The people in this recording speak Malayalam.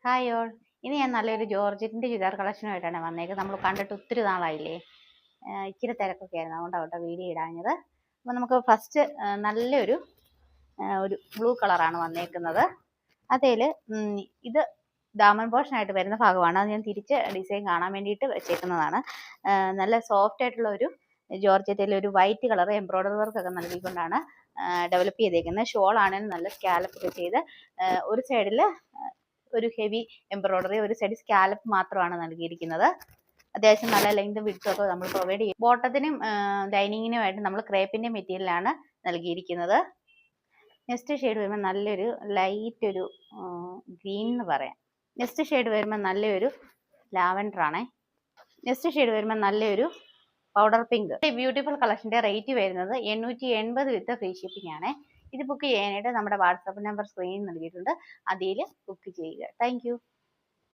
Hi all. ഇനി ഞാൻ നല്ലൊരു ജോർജറ്റിന്റെ ചുരിദാർ കളക്ഷനുമായിട്ടാണ് വന്നേക്കുന്നത്. നമ്മൾ കണ്ടിട്ട് ഒത്തിരി നാളായില്ലേ. ഇച്ചിരി തിരക്കൊക്കെ ആയിരുന്നു, അതുകൊണ്ടാണ് വീഡിയോ ഇടാഞ്ഞത്. അപ്പോൾ നമുക്ക് ഫസ്റ്റ് നല്ലൊരു ബ്ലൂ കളറാണ് വന്നേക്കുന്നത്. അതേൽ ഇത് ദാമൻ പോർഷൻ ആയിട്ട് വരുന്ന ഭാഗമാണ്. അത് ഞാൻ തിരിച്ച് ഡിസൈൻ കാണാൻ വേണ്ടിയിട്ട് വെച്ചേക്കുന്നതാണ്. നല്ല സോഫ്റ്റ് ആയിട്ടുള്ള ഒരു ജോർജറ്റിൽ ഒരു വൈറ്റ് കളർ എംബ്രോയ്ഡറി വർക്ക് ഒക്കെ നൽകിക്കൊണ്ടാണ് ഡെവലപ്പ് ചെയ്തേക്കുന്നത്. ഷോൾ ആണെങ്കിലും നല്ല സ്കാലപ്പ് ഒക്കെ ചെയ്ത് ഒരു സൈഡിൽ ഒരു ഹെവി എംബ്രോയ്ഡറി, ഒരു സൈഡ് സ്കാലപ്പ് മാത്രമാണ് നൽകിയിരിക്കുന്നത്. അത്യാവശ്യം നല്ല ലെങ്തും വിഡ്ത്തും ഒക്കെ നമ്മൾ പ്രൊവൈഡ് ചെയ്യും. ബോട്ടത്തിനും ലൈനിങ്ങിനുമായിട്ട് നമ്മൾ ക്രേപ്പിന്റെ മെറ്റീരിയലാണ് നൽകിയിരിക്കുന്നത്. നെക്സ്റ്റ് ഷെയ്ഡ് വരുമ്പോൾ നല്ലൊരു ലൈറ്റ് ഒരു ഗ്രീൻ എന്ന് പറയാം. നെക്സ്റ്റ് ഷെയ്ഡ് വരുമ്പോൾ നല്ലൊരു ലാവൻഡർ ആണേ. നെക്സ്റ്റ് ഷെയ്ഡ് വരുമ്പോൾ നല്ലൊരു പൗഡർ പിങ്ക്. ഈ ബ്യൂട്ടിഫുൾ കളക്ഷന്റെ റേറ്റ് വരുന്നത് 880 വിത്ത് ഫ്രീ ഷിപ്പിംഗ് ആണ്. ഇത് ബുക്ക് ചെയ്യാനായിട്ട് നമ്മുടെ വാട്സാപ്പ് നമ്പർ സ്ക്രീനിൽ നൽകിയിട്ടുണ്ട്, അതിൽ ബുക്ക് ചെയ്യുക. താങ്ക്